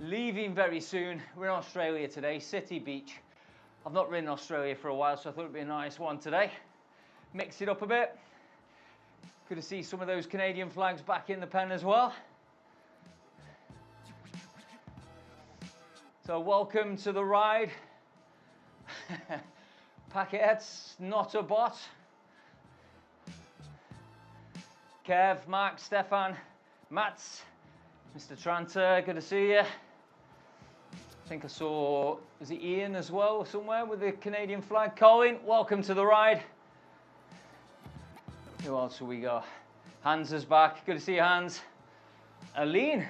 leaving very soon. We're in Australia today, City Beach. I've not ridden Australia for a while, so I thought it'd be a nice one today. Mix it up a bit. Good to see some of those Canadian flags back in the pen as well. So welcome to the ride. Paquette's not a bot. Kev, Mark, Stefan, Mats, Mr. Tranter, good to see you. I think I saw, was it Ian as well somewhere with the Canadian flag? Colin, welcome to the ride. Who else have we got? Hans is back, good to see you, Hans. Aline,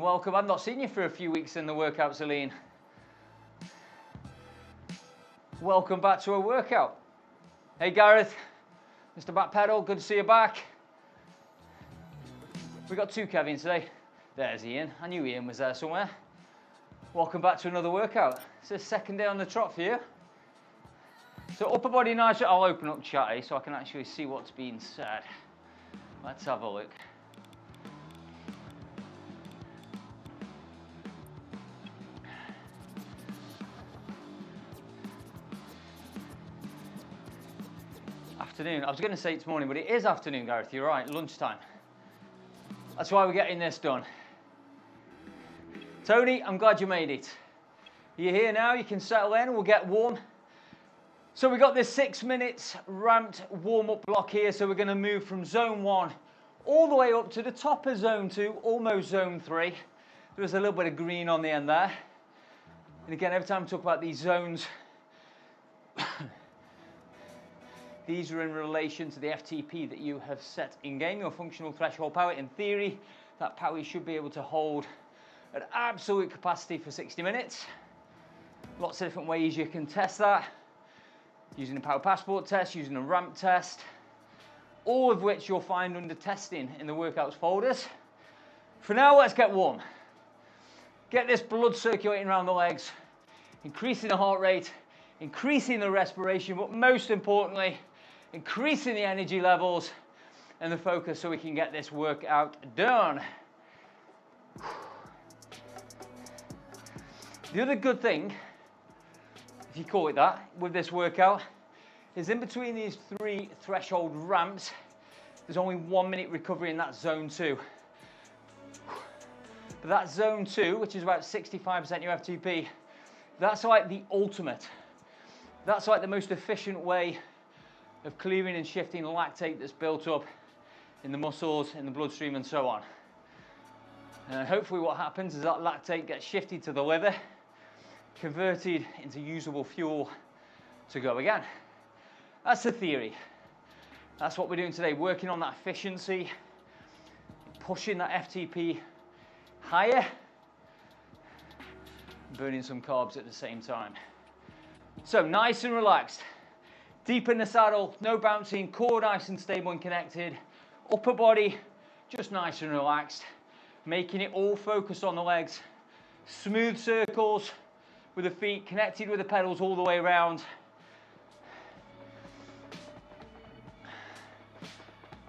welcome. I've not seen you for a few weeks in the workouts, Aline. Welcome back to a workout. Hey Gareth, Mr. Backpedal, good to see you back. We got two Kevins today. There's Ian. I knew Ian was there somewhere. Welcome back to another workout. It's the second day on the trot for you. So upper body nice. I'll open up chat so I can actually see what's being said. Let's have a look. Afternoon. I was going to say it's morning, but it is afternoon, Gareth. You're right, lunchtime. That's why we're getting this done. Tony, I'm glad you made it. You're here now, you can settle in, we'll get warm. So we got this 6 minutes ramped warm-up block here, so we're going to move from zone 1 all the way up to the top of zone 2, almost zone 3. There was a little bit of green on the end there. And again, every time we talk about these zones, these are in relation to the FTP that you have set in game, your functional threshold power. In theory, that power you should be able to hold at absolute capacity for 60 minutes. Lots of different ways you can test that. Using a power passport test, using a ramp test, all of which you'll find under testing in the workouts folders. For now, let's get warm. Get this blood circulating around the legs, increasing the heart rate, increasing the respiration, but most importantly, increasing the energy levels and the focus so we can get this workout done. The other good thing, if you call it that, with this workout, is in between these 3 threshold ramps, there's only 1 minute recovery in that zone 2. But that zone 2, which is about 65% your FTP, that's like the ultimate. That's like the most efficient way of clearing and shifting lactate that's built up in the muscles, in the bloodstream, and so on. And hopefully what happens is that lactate gets shifted to the liver, converted into usable fuel to go again. That's the theory. That's what we're doing today, working on that efficiency, pushing that FTP higher, burning some carbs at the same time. So nice and relaxed. Deep in the saddle, no bouncing, core nice and stable and connected. Upper body, just nice and relaxed. Making it all focused on the legs. Smooth circles with the feet, connected with the pedals all the way around.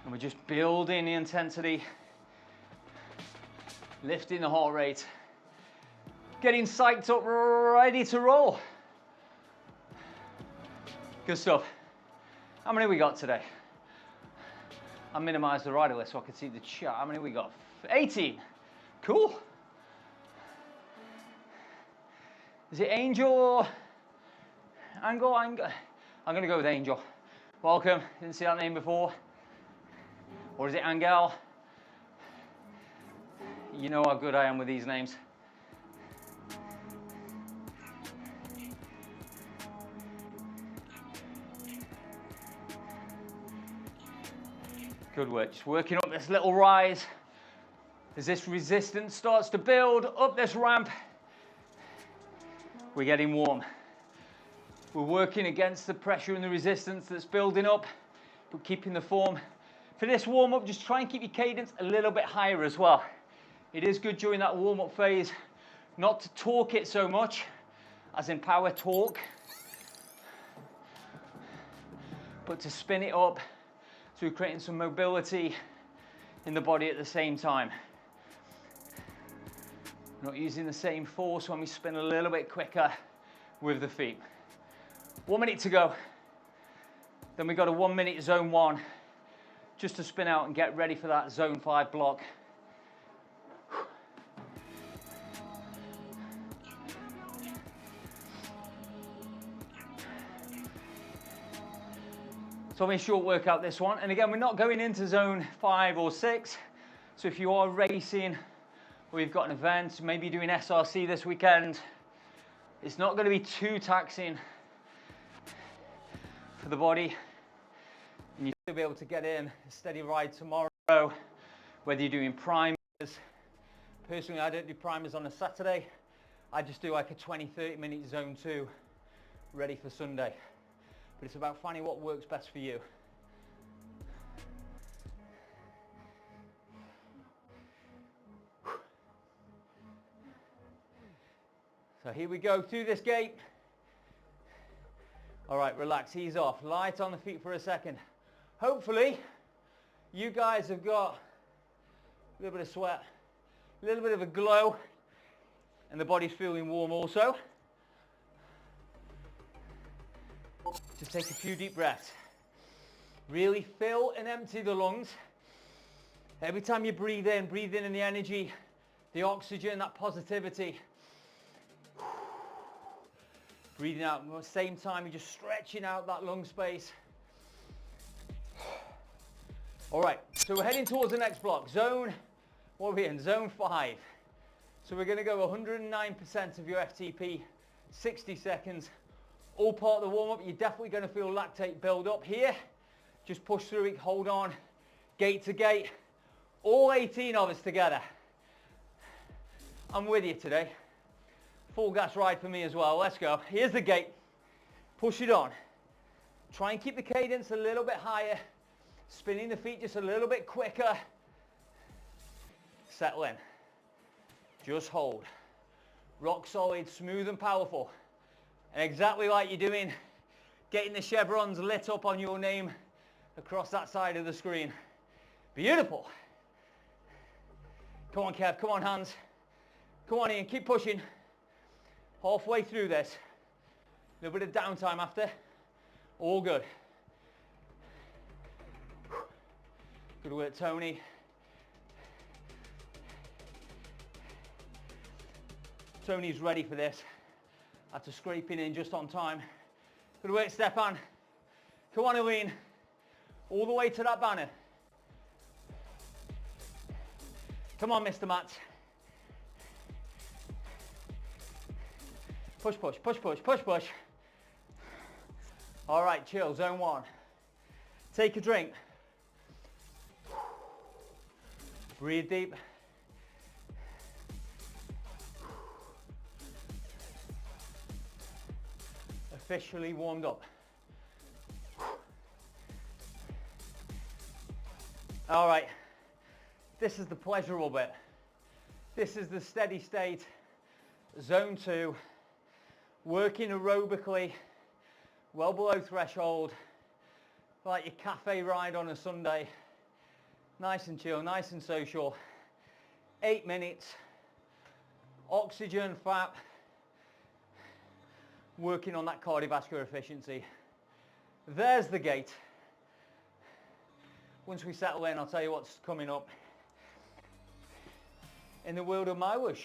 And we're just building the intensity, lifting the heart rate, getting psyched up, ready to roll. Good stuff. How many we got today? I minimized the rider list so I could see the chat. How many we got? 18. Cool. Is it Angel or Angle? I'm going to go with Angel. Welcome. Didn't see that name before. Or is it Angel? You know how good I am with these names. Good work, just working up this little rise. As this resistance starts to build up this ramp, we're getting warm. We're working against the pressure and the resistance that's building up, but keeping the form. For this warm-up, just try and keep your cadence a little bit higher as well. It is good during that warm-up phase not to torque it so much, as in power torque, but to spin it up, so we're creating some mobility in the body at the same time. We're not using the same force when we spin a little bit quicker with the feet. 1 minute to go. Then we've got a 1 minute zone 1 just to spin out and get ready for that zone 5 block. So only a short workout this one, and again we're not going into zone 5 or 6, so if you are racing or you've got an event, maybe you're doing SRC this weekend, it's not going to be too taxing for the body, and you'll still be able to get in a steady ride tomorrow, whether you're doing primers. Personally, I don't do primers on a Saturday, I just do like a 20-30 minute zone 2 ready for Sunday. But it's about finding what works best for you. So here we go through this gate. All right, relax, ease off. Light on the feet for a second. Hopefully, you guys have got a little bit of sweat, a little bit of a glow, and the body's feeling warm also. Just take a few deep breaths. Really fill and empty the lungs. Every time you breathe in the energy, the oxygen, that positivity. Breathing out, at the same time you're just stretching out that lung space. All right, so we're heading towards the next block. What are we in? Zone 5. So we're gonna go 109% of your FTP, 60 seconds. All part of the warm-up. You're definitely going to feel lactate build up here. Just push through it, hold on, gate to gate. All 18 of us together. I'm with you today. Full gas ride for me as well. Let's go. Here's the gate. Push it on. Try and keep the cadence a little bit higher. Spinning the feet just a little bit quicker. Settle in. Just hold. Rock solid, smooth and powerful. And exactly like you're doing, getting the chevrons lit up on your name across that side of the screen. Beautiful. Come on, Kev. Come on, hands. Come on, Ian. Keep pushing. Halfway through this. A little bit of downtime after. All good. Good work, Tony. Tony's ready for this. After scraping in just on time. Good work, Stefan. Come on, Eileen. All the way to that banner. Come on, Mr. Matt. Push, push, push, push, push, push. All right, chill, zone 1. Take a drink. Breathe deep. Officially warmed up. All right, this is the pleasurable bit. This is the steady state, zone 2, working aerobically, well below threshold, like your cafe ride on a Sunday. Nice and chill, nice and social. 8 minutes, oxygen, fat, working on that cardiovascular efficiency. There's the gate. Once we settle in, I'll tell you what's coming up in the world of MyWhoosh.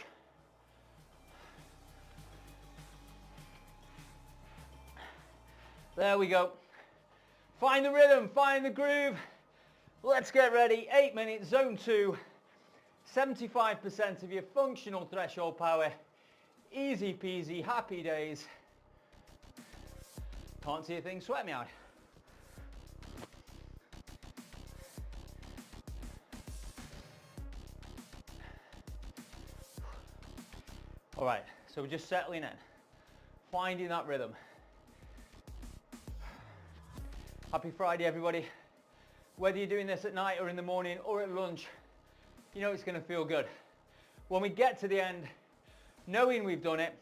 There we go. Find the rhythm, find the groove. Let's get ready. 8 minutes, zone 2. 75% of your functional threshold power. Easy peasy, happy days. Can't see a thing, sweat me out. All right, so we're just settling in, finding that rhythm. Happy Friday, everybody. Whether you're doing this at night or in the morning or at lunch, you know it's going to feel good. When we get to the end, knowing we've done it,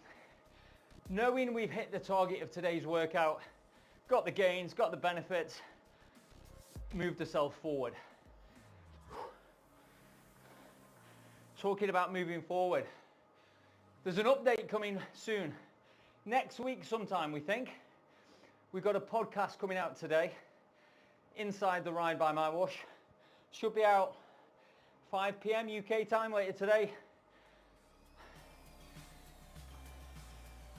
knowing we've hit the target of today's workout, got the gains, got the benefits, moved the self forward. Talking about moving forward, There's an update coming soon. Next week sometime, we think. We've got a podcast coming out today, Inside the Ride by MyWhoosh. Should be out 5 p.m. UK time later today.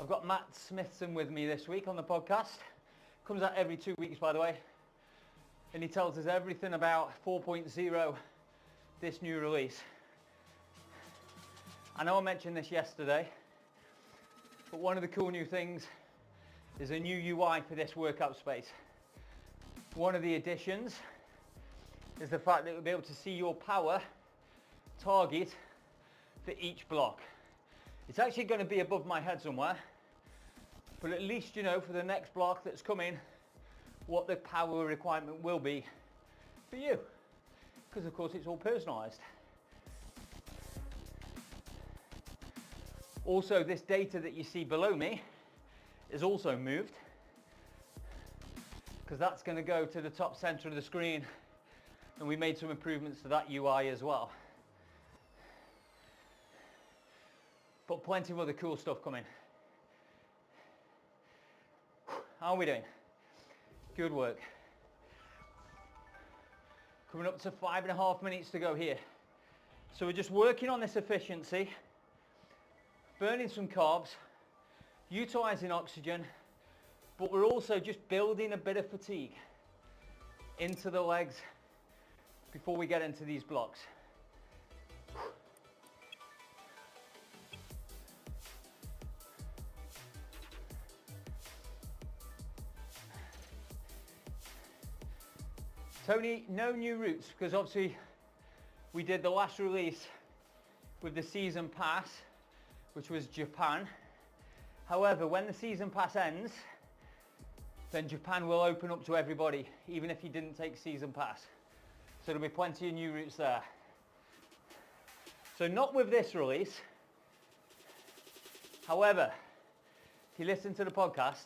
I've got Matt Smithson with me this week on the podcast. Comes out every 2 weeks, by the way. And he tells us everything about 4.0, this new release. I know I mentioned this yesterday, but one of the cool new things is a new UI for this workout space. One of the additions is the fact that you'll be able to see your power target for each block. It's actually going to be above my head somewhere, but at least you know for the next block that's coming what the power requirement will be for you, because of course it's all personalized. Also, this data that you see below me is also moved, because that's going to go to the top center of the screen, and we made some improvements to that UI as well. But plenty of other cool stuff coming. How are we doing? Good work. Coming up to 5.5 minutes to go here. So we're just working on this efficiency, burning some carbs, utilizing oxygen, but we're also just building a bit of fatigue into the legs before we get into these blocks. Tony, no new routes, because obviously we did the last release with the season pass, which was Japan. However, when the season pass ends, then Japan will open up to everybody, even if you didn't take season pass. So there'll be plenty of new routes there. So not with this release. However, if you listen to the podcast,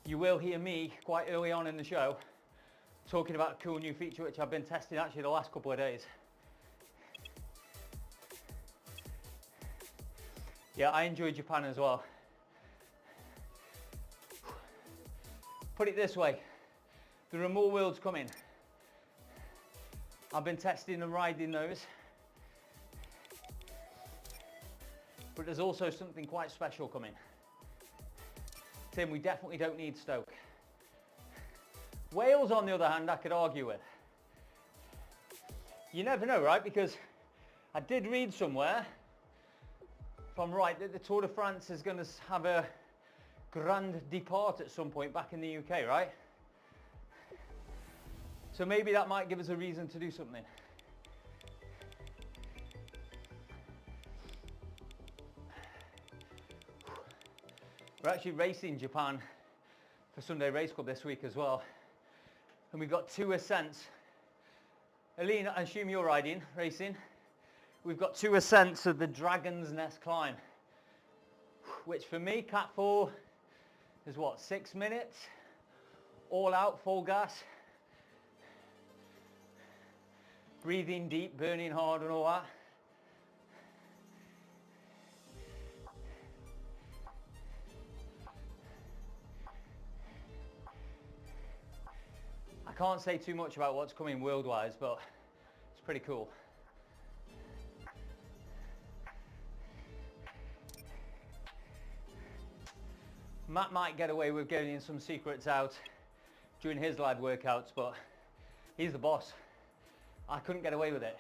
you will hear me quite early on in the show talking about a cool new feature which I've been testing actually the last couple of days. Yeah, I enjoyed Japan as well. Put it this way, there are more worlds coming. I've been testing and riding those, but there's also something quite special coming. Tim, we definitely don't need Stoke. Wales, on the other hand, I could argue with. You never know, right? Because I did read somewhere, if I'm right, that the Tour de France is going to have a grand depart at some point back in the UK, right? So maybe that might give us a reason to do something. We're actually racing Japan for Sunday Race Club this week as well. And we've got 2 ascents. Aline, I assume you're racing. We've got 2 ascents of the Dragon's Nest climb, which for me, Cat 4, is what, 6 minutes? All out, full gas. Breathing deep, burning hard and all that. I can't say too much about what's coming world-wise, but it's pretty cool. Matt might get away with getting some secrets out during his live workouts, but he's the boss. I couldn't get away with it.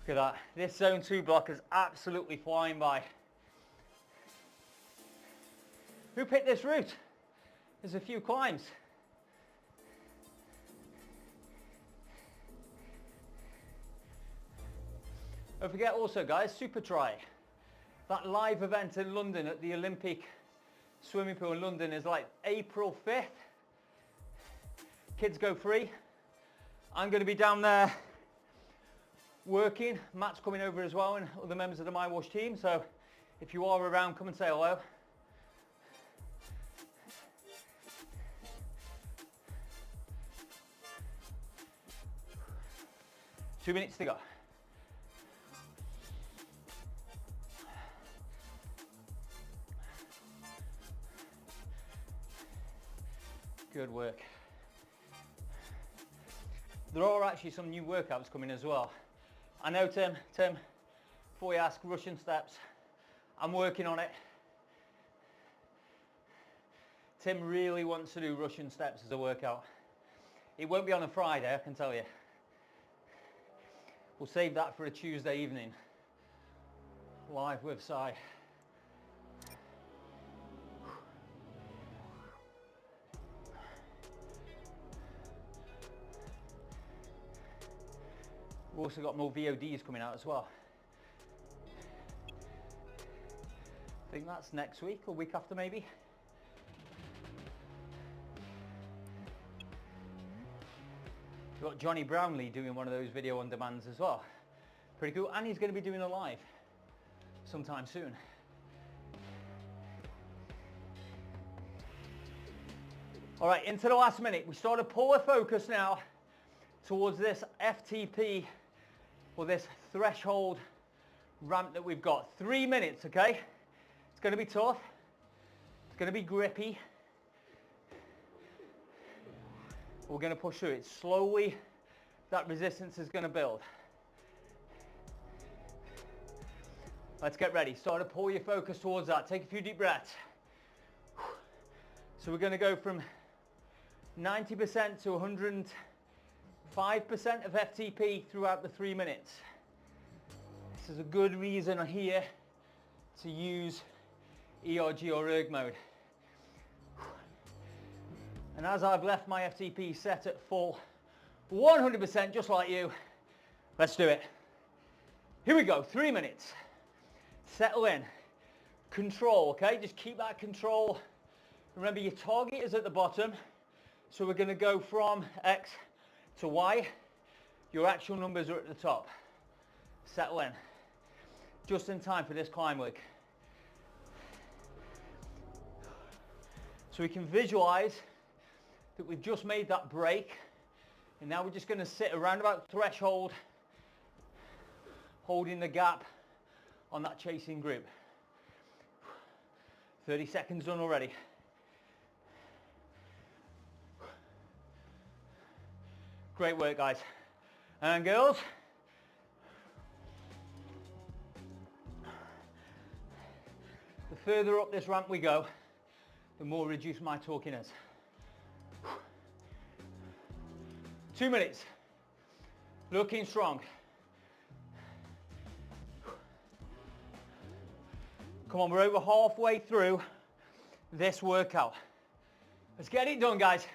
Look at that. This zone 2 block is absolutely flying by. Who picked this route? There's a few climbs. Don't forget also, guys, Super Try. That live event in London at the Olympic swimming pool in London is like April 5th. Kids go free. I'm going to be down there working. Matt's coming over as well, and other members of the MyWhoosh team. So if you are around, come and say hello. 2 minutes to go. Good work. There are actually some new workouts coming as well. I know, Tim, before you ask, Russian steps, I'm working on it. Tim really wants to do Russian steps as a workout. It won't be on a Friday, I can tell you. We'll save that for a Tuesday evening, live with Si. We've also got more VODs coming out as well. I think that's next week or week after maybe. We've got Johnny Brownlee doing one of those video on demands as well. Pretty cool, and he's going to be doing a live sometime soon. All right, into the last minute. We start to pull our focus now towards this FTP, or this threshold ramp that we've got. 3 minutes, okay? It's going to be tough. It's going to be grippy. We're going to push through it slowly. That resistance is going to build. Let's get ready. Start to pull your focus towards that. Take a few deep breaths. So we're going to go from 90% to 105% of FTP throughout the 3 minutes. This is a good reason here to use ERG or erg mode. And as I've left my FTP set at full 100%, just like you, let's do it. Here we go, 3 minutes. Settle in. Control, okay? Just keep that control. Remember, your target is at the bottom. So we're going to go from X to Y. Your actual numbers are at the top. Settle in. Just in time for this climb work. So we can visualize that we've just made that break, and now we're just going to sit around about threshold, holding the gap on that chasing group. 30 seconds done already. Great work, guys and girls. The further up this ramp we go, the more reduced my talking is. 2 minutes. Looking strong. Come on, we're over halfway through this workout. Let's get it done, guys.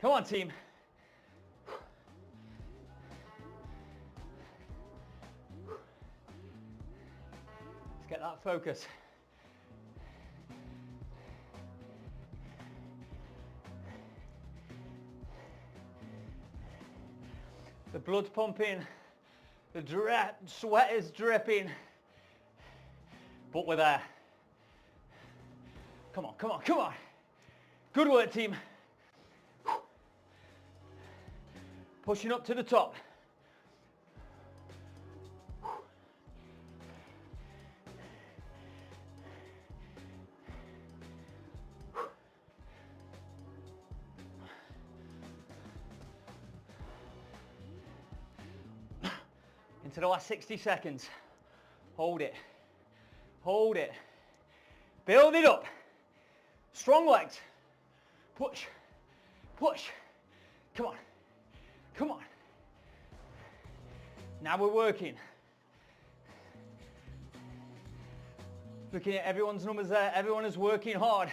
Come on, team. Let's get that focus. The blood's pumping, the sweat is dripping, but we're there. Come on, come on, come on. Good work, team. Pushing up to the top. Into the last 60 seconds. Hold it. Hold it. Build it up. Strong legs. Push. Push. Come on. Come on. Now we're working. Looking at everyone's numbers there. Everyone is working hard.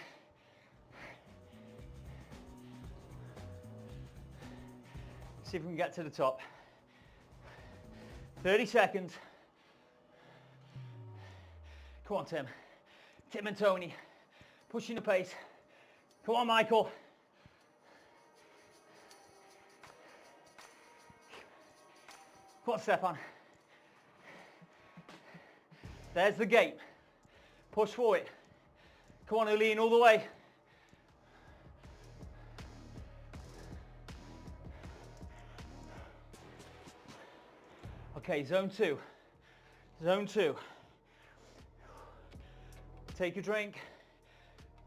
See if we can get to the top. 30 seconds. Come on, Tim. Tim and Tony. Pushing the pace. Come on, Michael. Come on, Stefan. There's the gate. Push for it. Come on, Eileen, all the way. Okay, zone 2. Zone 2. Take a drink.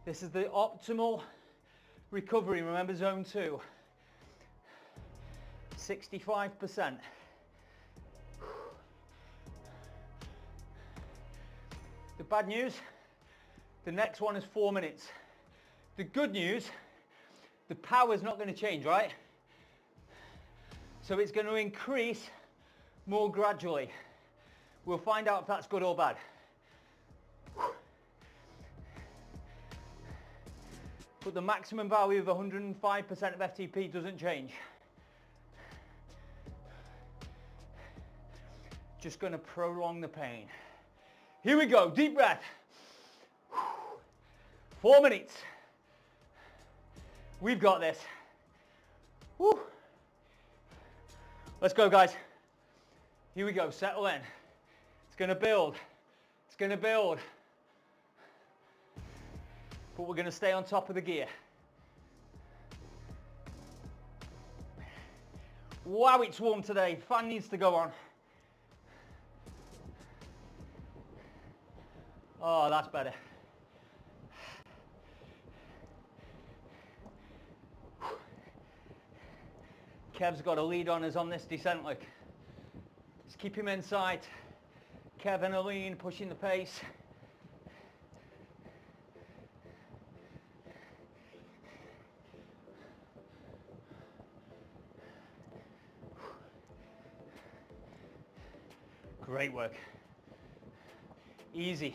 This is the optimal recovery. Remember zone 2. 65%. The bad news, the next one is 4 minutes. The good news, the power's not going to change, right? So it's going to increase more gradually. We'll find out if that's good or bad. But the maximum value of 105% of FTP doesn't change. Just going to prolong the pain. Here we go, deep breath. 4 minutes. We've got this. Woo. Let's go, guys. Here we go, settle in. It's going to build. It's going to build. But we're going to stay on top of the gear. Wow, it's warm today. Fan needs to go on. Oh, that's better. Kev's got a lead on us on this descent, look. Just keep him in sight. Kev and Aline pushing the pace. Great work. Easy,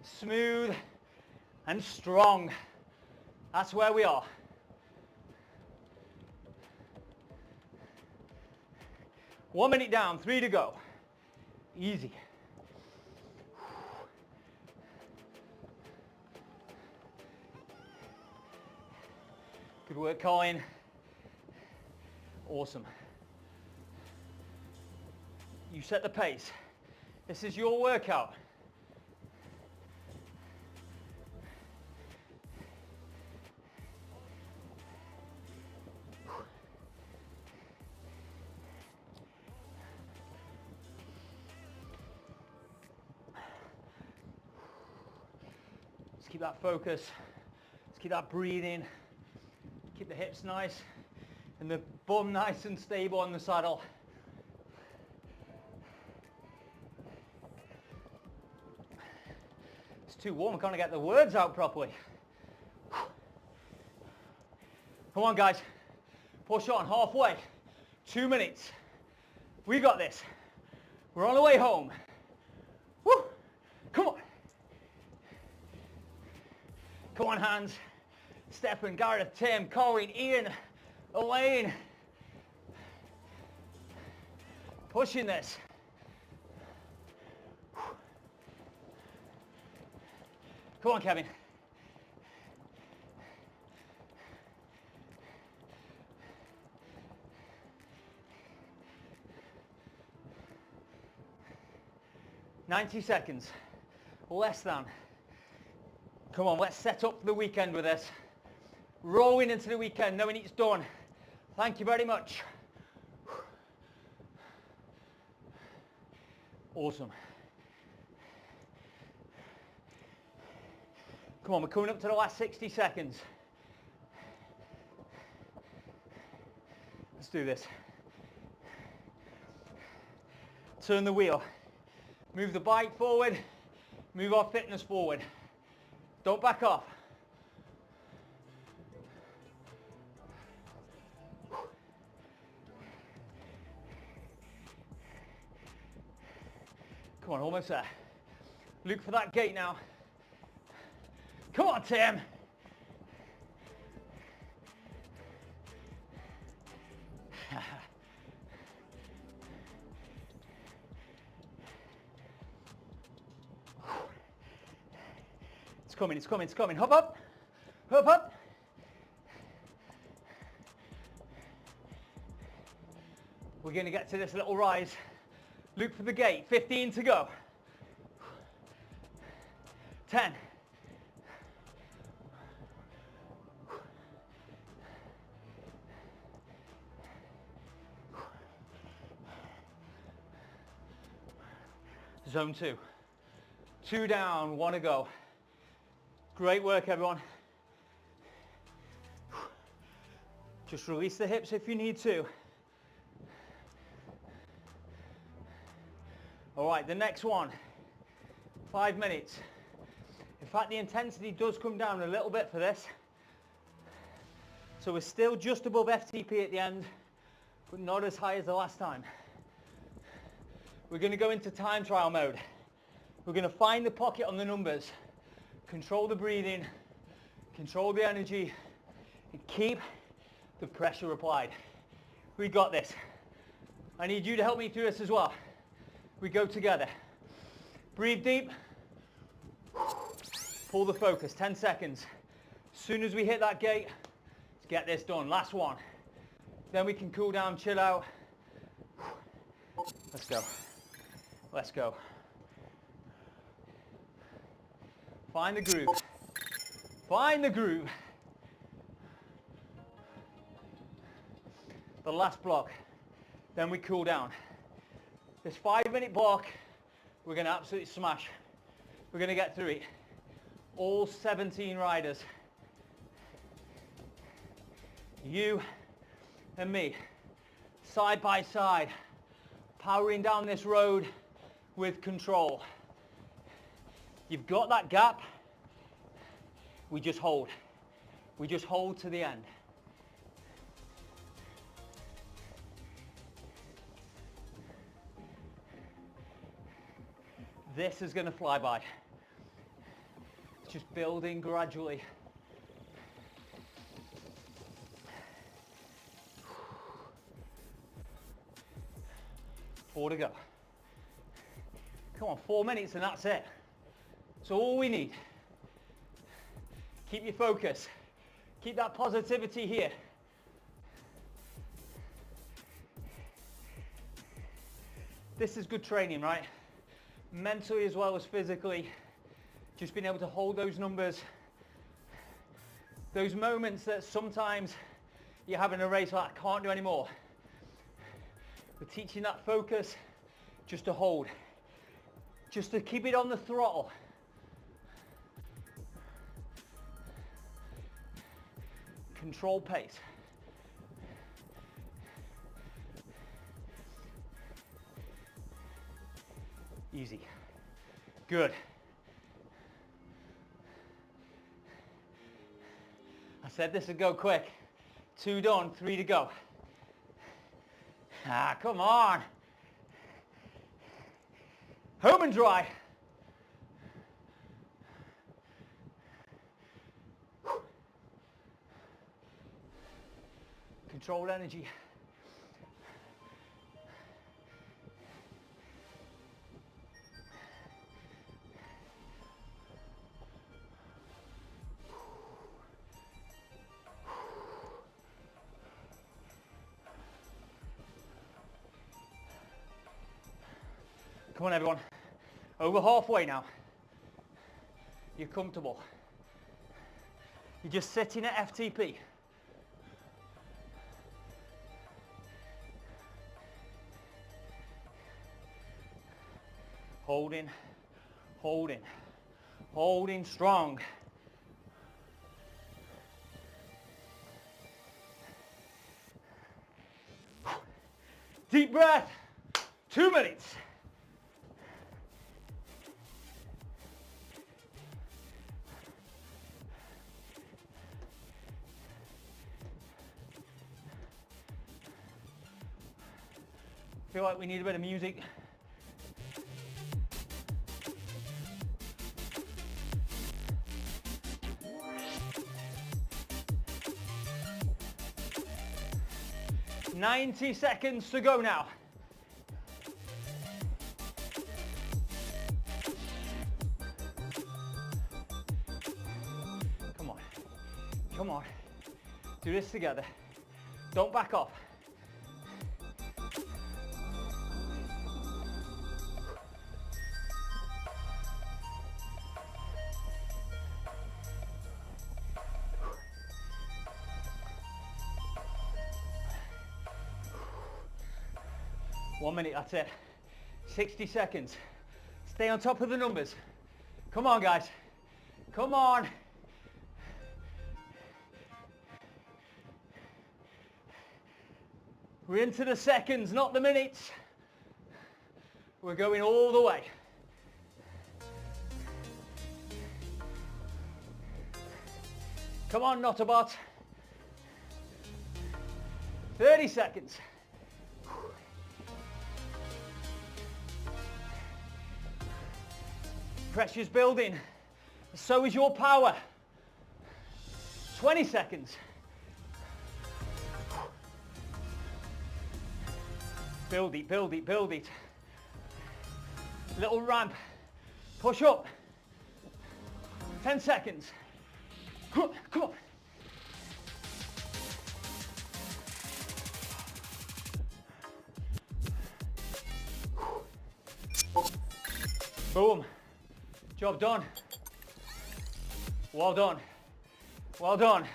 smooth, and strong. That's where we are. 1 minute down, 3 to go. Easy. Good work, Colin. Awesome. You set the pace. This is your workout. Let's keep that focus. Let's keep that breathing. Keep the hips nice and the bum nice and stable on the saddle. It's too warm, I can't get the words out properly. Come on, guys. Push on, halfway. 2 minutes. We got this. We're on the way home. Woo! Come on. Come on, Hans. Stefan, Gareth, Tim, Colin, Ian, Elaine. Pushing this. Come on, Kevin. "90 seconds, less than." Come on, let's set up the weekend with this. Rolling into the weekend, knowing it's done. Thank you very much. Awesome. Come on, we're coming up to the last 60 seconds. Let's do this. Turn the wheel. Move the bike forward. Move our fitness forward. Don't back off. Come on, almost there. Look for that gate now. Come on, Tim. It's coming, it's coming, it's coming. Hop up. Hop up. We're going to get to this little rise. Look for the gate. 15 to go. 10. 9. zone 2. 2 down, 1 to go. Great work, everyone. Just release the hips if you need to. All right, the next one, 5 minutes. In fact, the intensity does come down a little bit for this. So we're still just above FTP at the end, but not as high as the last time. We're going to go into time trial mode. We're going to find the pocket on the numbers, control the breathing, control the energy, and keep the pressure applied. We got this. I need you to help me through this as well. We go together. Breathe deep. Pull the focus, 10 seconds. As soon as we hit that gate, let's get this done. Last one. Then we can cool down, chill out. Let's go. Let's go. Find the groove. Find the groove. The last block. Then we cool down. This 5-minute block, we're going to absolutely smash. We're going to get through it. All 17 riders. You and me, side by side, powering down this road with control. You've got that gap. We just hold. We just hold to the end. This is going to fly by. It's just building gradually. Four to go. Come on, 4 minutes and that's it. That's all we need. Keep your focus. Keep that positivity here. This is good training, right? Mentally as well as physically. Just being able to hold those numbers. Those moments that sometimes you have in a race like, I can't do anymore. We're teaching that focus just to hold. Just to keep it on the throttle. Control pace. Easy. Good. I said this would go quick. 2 done, 3 to go. Ah, come on. Home and dry. Controlled energy. Come on, everyone. Over halfway now. You're comfortable. You're just sitting at FTP. Holding, holding, holding strong. Deep breath. 2 minutes. Feel like we need a bit of music. "90 seconds to go now." Come on. Come on. Do this together. Don't back off. One minute, that's it. 60 seconds. It's Stay on top of the numbers. Come on, guys. Come on. We're into the seconds, not the minutes. We're going all the way. Come on, not a bot. 30 seconds. Pressure's building. So is your power. 20 seconds. Build it, build it, build it. Little ramp. Push up. 10 seconds. Come on. Boom. Job done. Well done. Well done.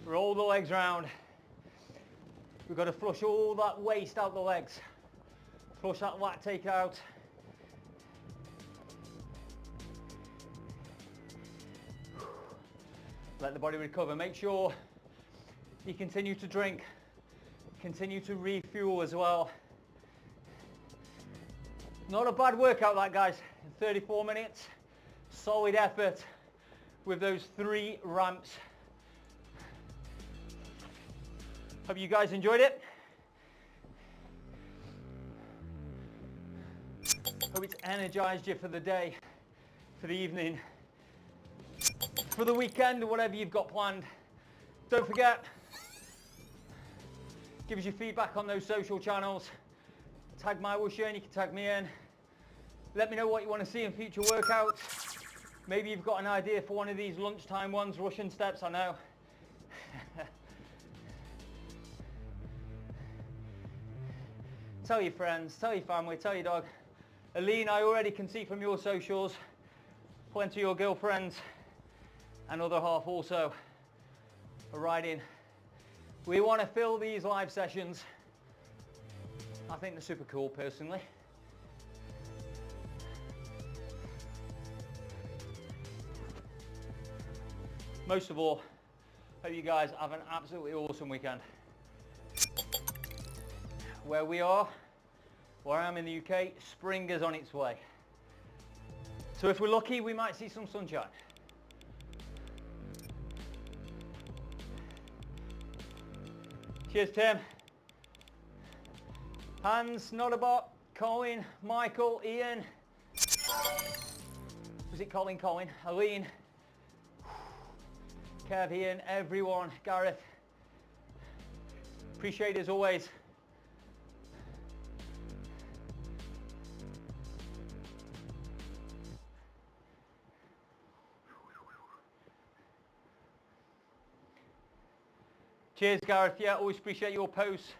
Roll the legs round. We've got to flush all that waste out the legs. Flush that lactate out. Let the body recover. Make sure you continue to drink. Continue to refuel as well. Not a bad workout that, guys. In 34 minutes. Solid effort with those 3 ramps. Hope you guys enjoyed it. Hope it's energized you for the day, for the evening, for the weekend, or whatever you've got planned. Don't forget, give us your feedback on those social channels. Tag MyWhoosh in, you can tag me in. Let me know what you want to see in future workouts. Maybe you've got an idea for one of these lunchtime ones, Russian steps, I know. Tell your friends, tell your family, tell your dog. Aline, I already can see from your socials, plenty of your girlfriends and other half also are riding. We want to fill these live sessions. I think they're super cool personally. Most of all, hope you guys have an absolutely awesome weekend. Where we are, where I am in the UK, spring is on its way. So if we're lucky, we might see some sunshine. Cheers, Tim. Hans, Nodabot, Colin, Michael, Ian. Was it Colin? Aline. Kev, Ian, everyone, Gareth. Appreciate it as always. Cheers, Gareth. Yeah, always appreciate your posts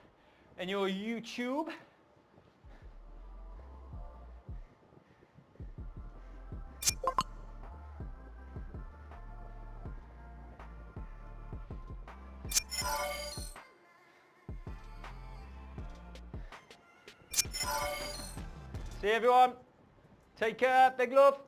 and your YouTube. See you, everyone. Take care. Big love.